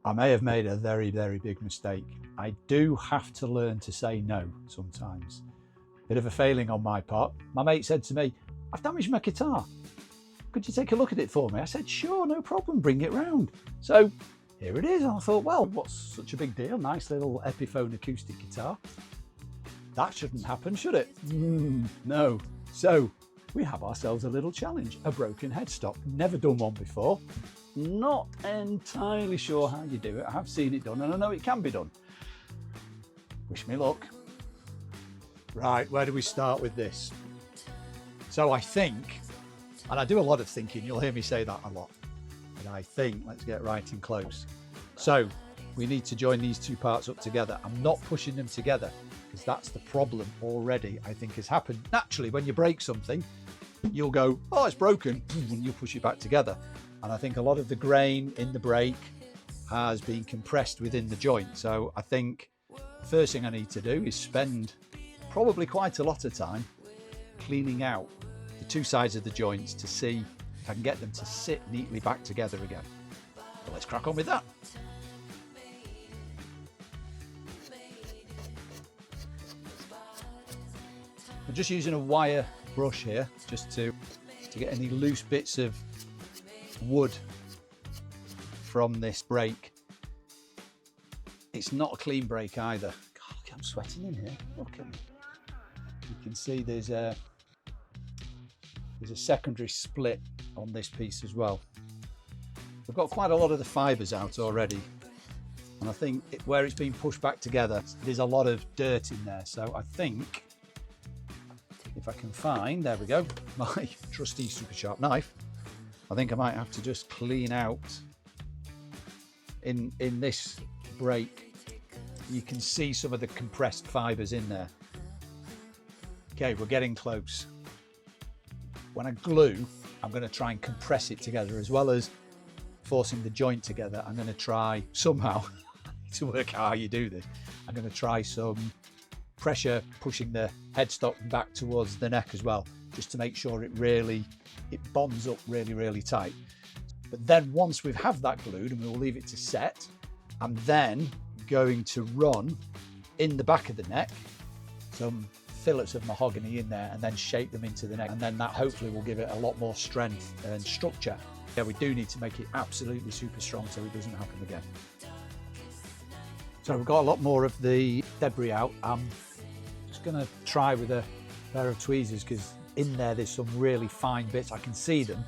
I may have made a very, very big mistake. I do have to learn to say no sometimes. Bit of a failing on my part. My mate said to me, "I've damaged my guitar. Could you take a look at it for me?" I said, "Sure, no problem, bring it round." So here it is. And I thought, well, what's such a big deal? Nice little Epiphone acoustic guitar. That shouldn't happen, should it? No. So we have ourselves a little challenge, a broken headstock. Never done one before. Not entirely sure how you do it. I have seen it done and I know it can be done. Wish me luck. Right, where do we start with this? So I think, and I do a lot of thinking, you'll hear me say that a lot, but I think, let's get right in close. So we need to join these two parts up together. I'm not pushing them together because that's the problem already, I think, has happened. Naturally, when you break something, you'll go, "Oh, it's broken," and you'll push it back together. And I think a lot of the grain in the break has been compressed within the joint. So I think the first thing I need to do is spend probably quite a lot of time cleaning out the two sides of the joints to see if I can get them to sit neatly back together again. So let's crack on with that. I'm just using a wire brush here just to get any loose bits of wood from this break. It's not a clean break either. God, look, I'm sweating in here. Look at me. You can see there's a secondary split on this piece as well. We've got quite a lot of the fibres out already, and I think where it's been pushed back together, there's a lot of dirt in there. So I think if I can find, there we go, my trusty super sharp knife, I think I might have to just clean out in this break. You can see some of the compressed fibres in there. Okay, we're getting close. When I glue, I'm going to try and compress it together as well as forcing the joint together. I'm going to try somehow to work out how you do this. I'm going to try some pressure pushing the headstock back towards the neck as well, just to make sure it bonds up really, really tight. But then once we have that glued, and we'll leave it to set, I'm then going to run in the back of the neck some fillets of mahogany in there and then shape them into the neck, and then that hopefully will give it a lot more strength and structure. Yeah, we do need to make it absolutely super strong so it doesn't happen again. So we've got a lot more of the debris out. I'm just going to try with a pair of tweezers because in there's some really fine bits. I can see them.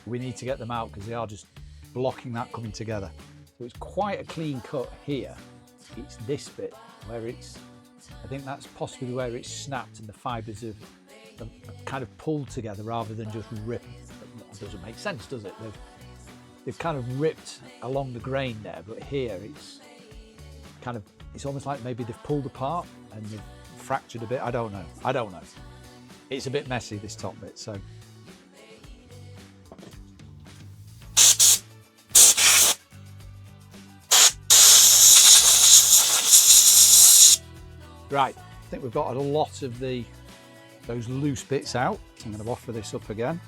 We need to get them out because they are just blocking that coming together. So it's quite a clean cut here. It's this bit where I think that's possibly where it's snapped and the fibres have kind of pulled together rather than just ripped. That doesn't make sense, does it? They've kind of ripped along the grain there, but here it's almost like maybe they've pulled apart and they've fractured a bit. I don't know. It's a bit messy, this top bit, so. Right, I think we've got a lot of those loose bits out. I'm going to offer this up again.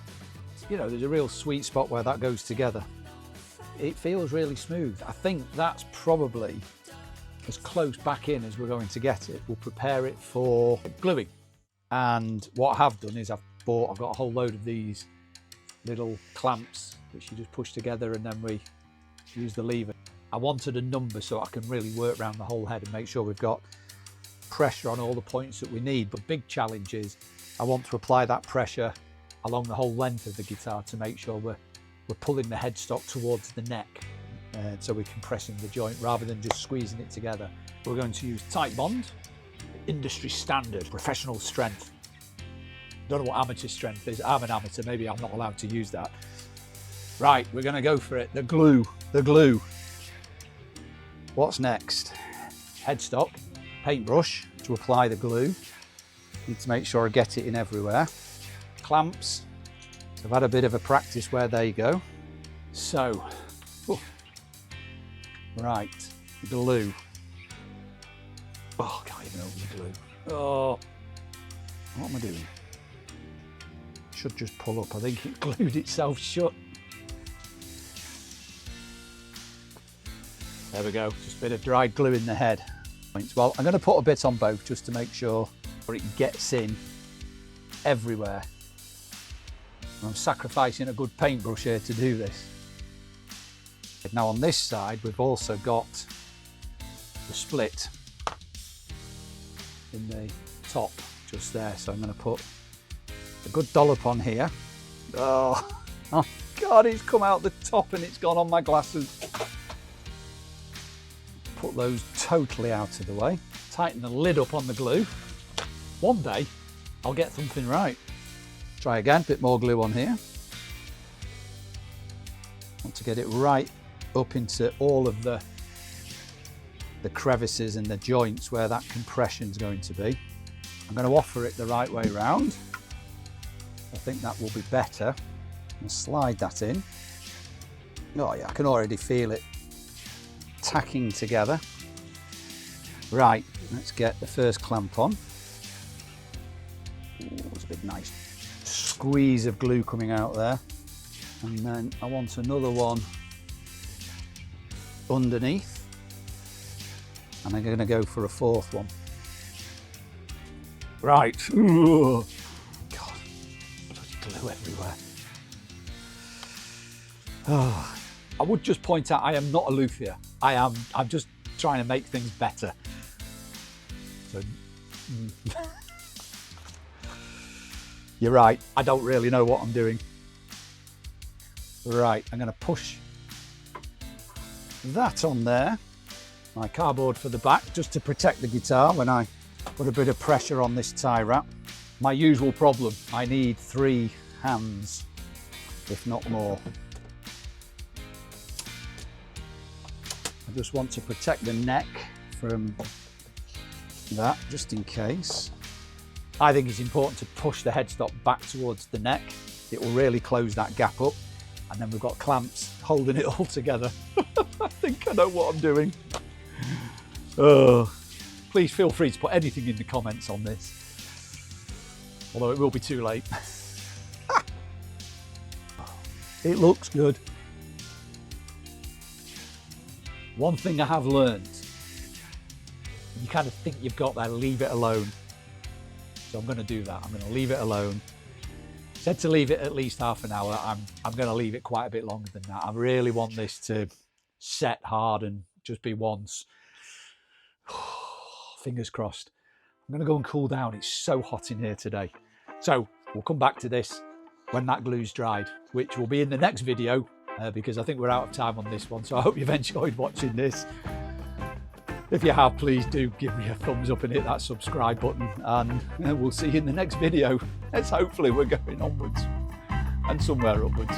You know, there's a real sweet spot where that goes together. It feels really smooth. I think that's probably as close back in as we're going to get it. We'll prepare it for gluing. And what I have done is I've got a whole load of these little clamps which you just push together and then we use the lever. I wanted a number so I can really work around the whole head and make sure we've got pressure on all the points that we need. But big challenge is I want to apply that pressure along the whole length of the guitar to make sure we're pulling the headstock towards the neck. So we're compressing the joint rather than just squeezing it together. We're going to use tight bond, industry standard, professional strength. Don't know what amateur strength is. I'm an amateur, maybe I'm not allowed to use that. Right, we're going to go for it. The glue. What's next? Headstock, paintbrush to apply the glue. Need to make sure I get it in everywhere. Clamps. I've had a bit of a practice where they go. So, right, glue. Oh, I can't even open the glue. Oh, what am I doing? Should just pull up. I think it glued itself shut. There we go, just a bit of dried glue in the head. Well, I'm going to put a bit on both just to make sure it gets in everywhere. I'm sacrificing a good paintbrush here to do this. Now on this side, we've also got the split in the top just there. So I'm going to put a good dollop on here. Oh God, it's come out the top and it's gone on my glasses. Put those totally out of the way. Tighten the lid up on the glue. One day I'll get something right. Try again, a bit more glue on here. Want to get it right up into all of the crevices and the joints where that compression is going to be. I'm going to offer it the right way round. I think that will be better. And slide that in. Oh yeah, I can already feel it tacking together. Right, let's get the first clamp on. Ooh, there's a big nice squeeze of glue coming out there. And then I want another one underneath. And I'm going to go for a fourth one. Right. Ooh. God, bloody glue everywhere. Oh. I would just point out I am not a luthier. I'm just trying to make things better. So, you're right, I don't really know what I'm doing. Right, I'm going to push that on there. My cardboard for the back, just to protect the guitar when I put a bit of pressure on this tie wrap. My usual problem, I need 3 hands, if not more. I just want to protect the neck from that, just in case. I think it's important to push the headstock back towards the neck. It will really close that gap up. And then we've got clamps holding it all together. I think I know what I'm doing. Please feel free to put anything in the comments on this. Although it will be too late. It looks good. One thing I have learned, you kind of think you've got that, leave it alone. So I'm going to do that. I'm going to leave it alone. Said to leave it at least half an hour. I'm going to leave it quite a bit longer than that. I really want this to set hard and just be once. Fingers crossed. I'm going to go and cool down. It's so hot in here today. So we'll come back to this when that glue's dried, which will be in the next video. Because I think we're out of time on this one, so I hope you've enjoyed watching this. If you have, please do give me a thumbs up and hit that subscribe button, and we'll see you in the next video. Hopefully we're going onwards and somewhere upwards.